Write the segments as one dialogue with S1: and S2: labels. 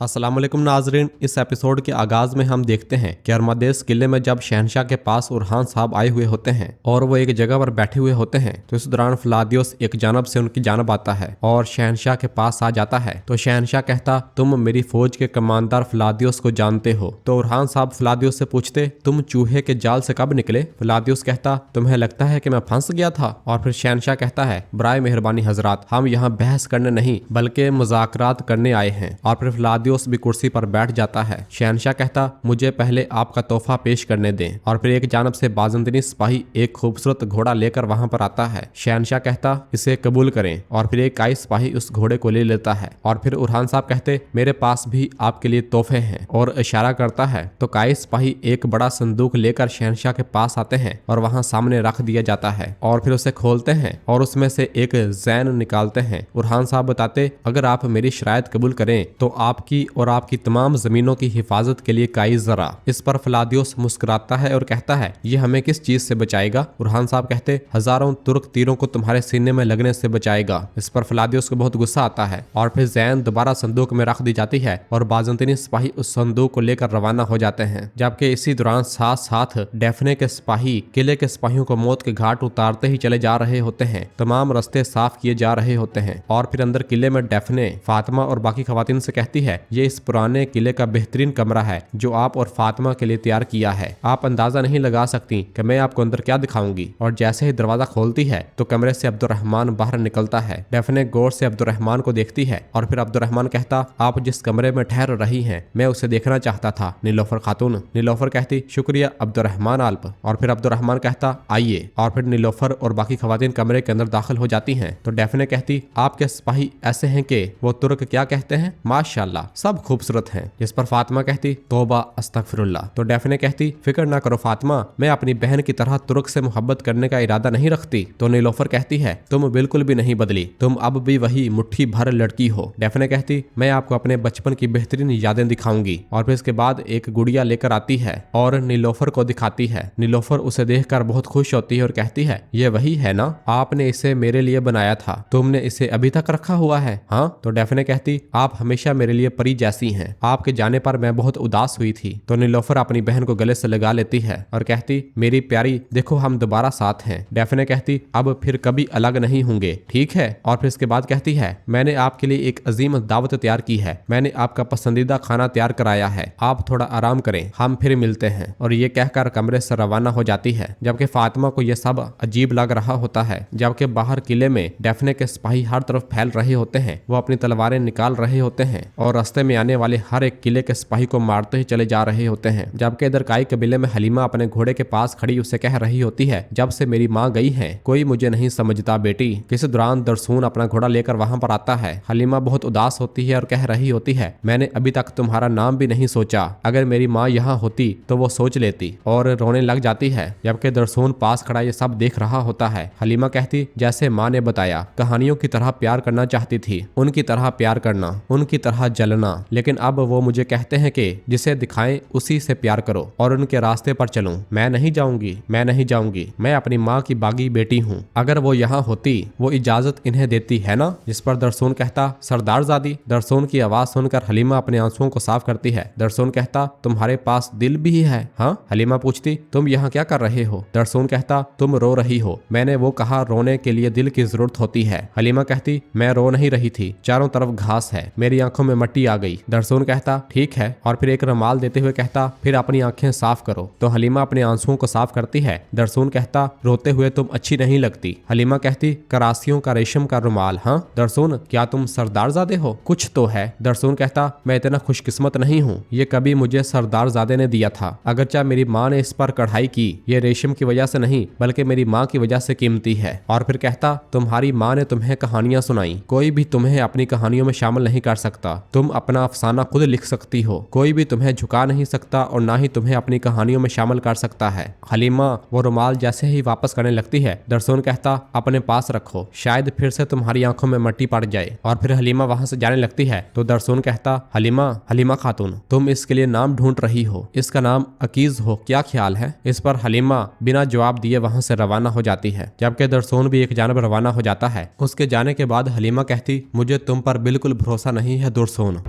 S1: अस्सलाम वालेकुम नाजरीन। इस एपिसोड के आगाज में हम देखते हैं कि अरमादेस किले में जब शहनशाह के पास उरहान साहब आए हुए होते हैं और वो एक जगह पर बैठे हुए होते हैं तो इस दौरान फ्लादियोस एक जानब से उनकी जानब आता है और शहनशाह के पास आ जाता है। तो शहनशाह कहता, तुम मेरी फौज के कमांडर फ्लादियोस को जानते हो? तो उरहान साहब फ्लादियोस से पूछते, तुम चूहे के जाल से कब निकले? फ्लादियोस कहता, तुम्हें लगता है कि मैं फंस गया था? और फिर शहनशाह कहता है, बराए मेहरबानी हजरात, हम यहाँ बहस करने नहीं बल्कि मुज़ाकरात करने आए हैं। और फिर फ्लादियोस भी कुर्सी पर बैठ जाता है। शहनशाह कहता, मुझे पहले आपका तोहफा पेश करने दें। और फिर एक जानब से बाजंतनी सिपाही एक खूबसूरत घोड़ा लेकर वहां पर आता है। शहनशाह कहता, इसे कबूल करें। और फिर एक काई सिपाही उस घोड़े को ले लेता है। और फिर उरहान साहब कहते, मेरे पास भी आपके लिए तोहफे हैं, और इशारा करता है। तो काई सिपाही एक बड़ा संदूक लेकर शहनशाह के पास आते हैं और वहां सामने रख दिया जाता है। और फिर उसे खोलते हैं और उसमें से एक जैन निकालते हैं। उरहान साहब बताते, अगर आप मेरी शरायत कबूल करें तो आपकी और आपकी तमाम जमीनों की हिफाजत के लिए काई जरा। इस पर फ्लादियोस मुस्कुराता है और कहता है, ये हमें किस चीज से बचाएगा? उरहान साहब कहते, हजारों तुर्क तीरों को तुम्हारे सीने में लगने से बचाएगा। इस पर फ्लादियोस को बहुत गुस्सा आता है और फिर जैन दोबारा संदूक में रख दी जाती है और बाजंतनी सिपाही उस संदूक को लेकर रवाना हो जाते हैं। जबकि इसी दौरान साथ साथ डेफने के सिपाही किले के सिपाहियों को मौत के घाट उतारते ही चले जा रहे होते हैं। तमाम रास्ते साफ किए जा रहे होते हैं और फिर अंदर किले में डेफने फातिमा और बाकी खवातीन से कहती है, ये इस पुराने किले का बेहतरीन कमरा है जो आप और फातिमा के लिए तैयार किया है। आप अंदाजा नहीं लगा सकती कि मैं आपको अंदर क्या दिखाऊंगी। और जैसे ही दरवाजा खोलती है तो कमरे से अब्दुर्रहमान बाहर निकलता है। डेफने गौर से अब्दुर्रहमान को देखती है और फिर अब्दुर्रहमान कहता, आप जिस कमरे में ठहर रही हैं मैं उसे देखना चाहता था नीलोफर खातून। नीलोफर कहती, शुक्रिया अब्दुर्रहमान आल्प। और फिर अब्दुर्रहमान कहता, आइए। और फिर नीलोफर और बाकी खवातीन कमरे के अंदर दाखिल हो जाती हैं। तो डेफने कहती, आपके सिपाही ऐसे हैं कि वो तुर्क क्या कहते हैं, माशाल्लाह सब खूबसूरत हैं। जिस पर फातिमा कहती, तौबा अस्तगफिरुल्लाह। तो डेफने कहती, फिक्र ना करो फातिमा, मैं अपनी बहन की तरह तुर्क से मोहब्बत करने का इरादा नहीं रखती। तो नीलोफर कहती है, तुम बिल्कुल भी नहीं बदली, तुम अब भी वही मुट्ठी भर लड़की हो। डेफने कहती, मैं आपको अपने बचपन की बेहतरीन यादें दिखाऊंगी। और फिर इसके बाद एक गुड़िया लेकर आती है और नीलोफर को दिखाती है। नीलोफर उसे देखकर बहुत खुश होती है और कहती है, ये वही है ना, आपने इसे मेरे लिए बनाया था, तुमने इसे अभी तक रखा हुआ है? हाँ। तो डेफने कहती, आप हमेशा मेरे लिए परी जैसी हैं, आपके जाने पर मैं बहुत उदास हुई थी। तो नीलोफर अपनी बहन को गले से लगा लेती है और कहती, मेरी प्यारी देखो हम दोबारा साथ हैं। डेफने कहती, अब फिर कभी अलग नहीं होंगे, ठीक है? और फिर इसके बाद कहती है, मैंने आपके लिए एक अजीम दावत तैयार की है, मैंने आपका पसंदीदा खाना तैयार कराया है, आप थोड़ा आराम करें, हम फिर मिलते हैं। और ये कहकर कमरे से रवाना हो जाती है। जबकि फातिमा को यह सब अजीब लग रहा होता है। जबकि बाहर किले में डेफने के सिपाही हर तरफ फैल रहे होते हैं, वो अपनी तलवारें निकाल रहे होते हैं और रास्ते में आने वाले हर एक किले के सिपाही को मारते ही चले जा रहे होते हैं। जबकि इधर काई कबीले में हलीमा अपने घोड़े के पास खड़ी उसे कह रही होती है, जब से मेरी माँ गई है कोई मुझे नहीं समझता बेटी। किसी दौरान दरसून अपना घोड़ा लेकर वहां पर आता है। हलीमा बहुत उदास होती है और कह रही होती है, मैंने अभी तक तुम्हारा नाम भी नहीं सोचा, अगर मेरी माँ यहाँ होती तो वो सोच लेती। और रोने लग जाती है। जबकि दरसून पास खड़ा ये सब देख रहा होता है। हलीमा कहती, जैसे माँ ने बताया, कहानियों की तरह प्यार करना चाहती थी, उनकी तरह प्यार करना, उनकी तरह जलना, लेकिन अब वो मुझे कहते हैं कि जिसे दिखाएं उसी से प्यार करो और उनके रास्ते पर चलूं। मैं नहीं जाऊंगी, मैं नहीं जाऊंगी, मैं अपनी माँ की बागी बेटी हूँ, अगर वो यहाँ होती वो इजाजत इन्हें देती है ना? जिस पर दरसून कहता, सरदार ज़ादी। दरसून की आवाज सुनकर हलीमा अपने आंसुओं को साफ करती है। दरसून कहता, तुम्हारे पास दिल भी है? हाँ। हलीमा पूछती, तुम यहाँ क्या कर रहे हो? दरसून कहता, तुम रो रही हो, मैंने वो कहा रोने के लिए दिल की जरूरत होती है। हलीमा कहती, मैं रो नहीं रही थी, चारों तरफ घास है, मेरी आंखों में मट्टी आ गई। दरसून कहता, ठीक है। और फिर एक रुमाल देते हुए कहता, फिर अपनी आंखें साफ करो। तो हलीमा अपने आंसुओं को साफ करती है। दरसून कहता, रोते हुए तुम अच्छी नहीं लगती। हलीमा कहती, करासियों का रेशम का रुमाल? हाँ। दरसून, क्या तुम सरदारजादे हो? कुछ तो है। दरसून कहता, मैं इतना खुशकिस्मत नहीं हूँ, ये कभी मुझे सरदारजादे ने दिया था, अगरचे मेरी माँ ने इस पर कढ़ाई की, ये रेशम की वजह से नहीं बल्कि मेरी माँ की वजह से कीमती है। और फिर कहता, तुम्हारी माँ ने तुम्हें कहानियां सुनाई, कोई भी तुम्हें अपनी कहानियों में शामिल नहीं कर सकता, तुम अपना अफसाना खुद लिख सकती हो, कोई भी तुम्हें झुका नहीं सकता और ना ही तुम्हें अपनी कहानियों में शामिल कर सकता है। हलीमा वो रुमाल जैसे ही वापस करने लगती है, दरसून कहता, अपने पास रखो, शायद फिर से तुम्हारी आंखों में मट्टी पड़ जाए। और फिर हलीमा वहां से जाने लगती है। तो दरसून कहता, हलीमा, हलीमा खातून, तुम इसके लिए नाम ढूंढ रही हो, इसका नाम अकीज हो, क्या ख्याल है? इस पर हलीमा बिना जवाब दिए वहां से रवाना हो जाती है। जबकि दरसून भी एक जानब रवाना हो जाता है। उसके जाने के बाद हलीमा कहती, मुझे तुम पर बिल्कुल भरोसा नहीं है दरसून।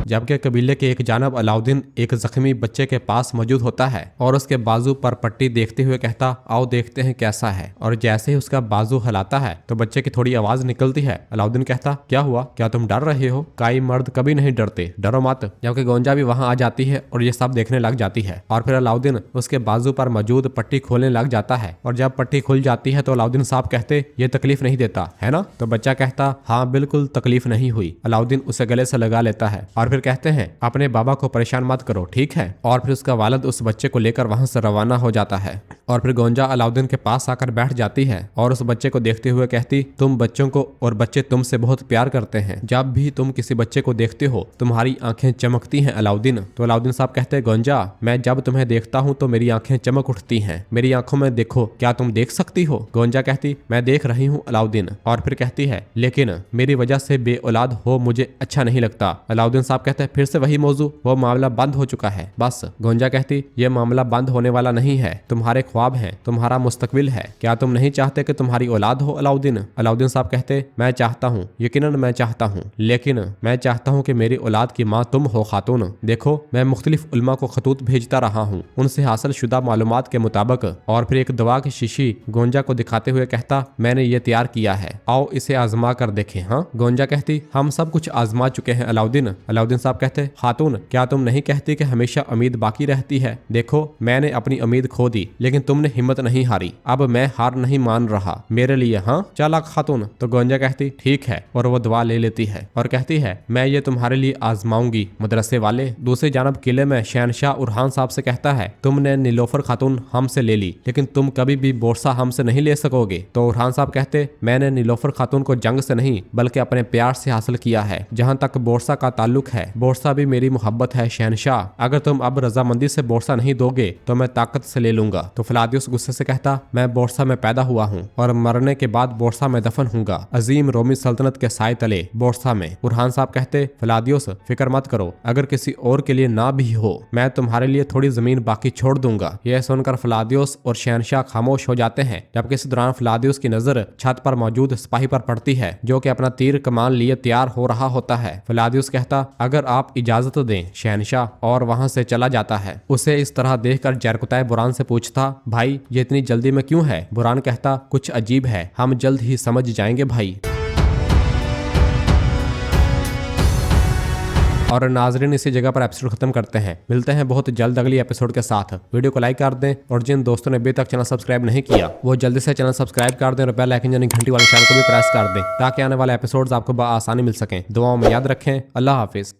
S1: जबकि कबीले के एक जानब अलाउद्दीन एक जख्मी बच्चे के पास मौजूद होता है और उसके बाजू पर पट्टी देखते हुए कहता, आओ देखते हैं कैसा है। और जैसे ही उसका बाजू हिलाता है तो बच्चे की थोड़ी आवाज निकलती है। अलाउद्दीन कहता, क्या हुआ, क्या तुम डर रहे हो? काई मर्द कभी नहीं डरते, डरो मत। जबकि गोंजा भी वहां आ जाती है और ये सब देखने लग जाती है। और फिर अलाउद्दीन उसके बाजू पर मौजूद पट्टी खोलने लग जाता है और जब पट्टी खुल जाती है तो अलाउद्दीन साहब कहते, ये तकलीफ नहीं देता है ना? तो बच्चा कहता, हाँ बिल्कुल तकलीफ नहीं हुई। अलाउद्दीन उसे गले से लगा लेता है और फिर कहते हैं, अपने बाबा को परेशान मत करो, ठीक है? और फिर उसका वालिद उस बच्चे को लेकर वहां से रवाना हो जाता है। और फिर गोंजा अलाउद्दीन के पास आकर बैठ जाती है और उस बच्चे को देखते हुए कहती, तुम बच्चों को और बच्चे तुमसे बहुत प्यार करते हैं। जब भी तुम किसी बच्चे को देखते हो तुम्हारी आंखें चमकती हैं अलाउद्दीन। तो अलाउद्दीन साहब कहते, गोंजा मैं जब तुम्हें देखता हूँ तो मेरी आंखें चमक उठती हैं, मेरी आंखों में देखो, क्या तुम देख सकती हो? गोंजा कहती, मैं देख रही हूँ अलाउद्दीन। और फिर कहती है, लेकिन मेरी वजह से बे औलाद हो मुझे अच्छा नहीं लगता। अलाउद्दीन साहब कहते हैं, फिर से वही मौजू, वो मामला बंद हो चुका है बस। गोंजा कहती, ये मामला बंद होने वाला नहीं है, तुम्हारे ख्वाब हैं, तुम्हारा मुस्तकबिल है, क्या तुम नहीं चाहते कि तुम्हारी औलाद हो अलाउद्दीन? अलाउद्दीन साहब कहते, मैं चाहता हूँ, यकीनन मैं चाहता हूँ, लेकिन मैं चाहता हूँ कि मेरी औलाद की माँ तुम हो खातून। देखो मैं मुख्तलिफ उलमा को खतूत भेजता रहा हूँ, उनसे हासिल शुदा मालूमात के मुताबिक। और फिर एक दवा की शीशी गोंजा को दिखाते हुए कहता, मैंने ये तैयार किया है, आओ इसे आजमा कर देखें। हाँ? गोंजा कहती, हम सब कुछ आजमा चुके हैं अलाउद्दीन। अलाउद्दीन साहब कहते, खातून क्या तुम नहीं कहती कि हमेशा उम्मीद बाकी रहती है? देखो मैंने अपनी उम्मीद खो दी लेकिन तुमने हिम्मत नहीं हारी, अब मैं हार नहीं मान रहा मेरे लिए। हाँ चालाक खातून। तो गोंजा कहती, ठीक है, और वो दवा ले लेती है और कहती है, मैं ये तुम्हारे लिए आजमाऊंगी मदरसे वाले। दूसरी जानब किले में शहनशाह उरहान साहब से कहता है, तुमने नीलोफर खातून हमसे ले ली लेकिन तुम कभी भी बोरसा हमसे नहीं ले सकोगे। तो उरहान साहब कहते, मैंने नीलोफर खातून को जंग से नहीं बल्कि अपने प्यार से हासिल किया है। जहाँ तक बोरसा का ताल्लुक है, बोरसा भी मेरी मोहब्बत है शहनशाह, अगर तुम अब रजामंदी से बोरसा नहीं दोगे तो मैं ताकत से ले लूंगा। तो फ्लादियुस गुस्से से कहता, मैं बोरसा में पैदा हुआ हूँ और मरने के बाद बोरसा में दफन हूँगा, अजीम रोमी सल्तनत के साए तले बोरसा में। उरहान साहब कहते, फ्लादियुस फिक्र मत करो, अगर किसी और के लिए ना भी हो मैं तुम्हारे लिए थोड़ी जमीन बाकी छोड़ दूंगा। यह सुनकर फ्लादियुस और शहनशाह खामोश हो जाते हैं। जबकि इस दौरान फ्लादियुस की नजर छत पर मौजूद सिपाही पर पड़ती है जो कि अपना तीर कमान लिए तैयार हो रहा होता है। फ्लादियुस कहता, अगर आप इजाजत दें शहनशाह, और वहां से चला जाता है। उसे इस तरह देखकर जरकुताए बुरान से पूछता, भाई ये इतनी जल्दी में क्यों है? बुरान कहता, कुछ अजीब है, हम जल्द ही समझ जाएंगे भाई। और नाजरीन इसी जगह पर एपिसोड खत्म करते हैं। मिलते हैं बहुत जल्द अगली एपिसोड के साथ। वीडियो को लाइक कर दें और जिन दोस्तों ने अभी तक चैनल सब्सक्राइब नहीं किया वो जल्दी से चैनल सब्सक्राइब कर दें और बेल आइकन यानी घंटी वाले निशान को भी प्रेस कर दें ताकि आने वाले एपिसोड्स आपको आसानी मिल सकें। दुआओं में याद रखें। अल्लाह हाफिज।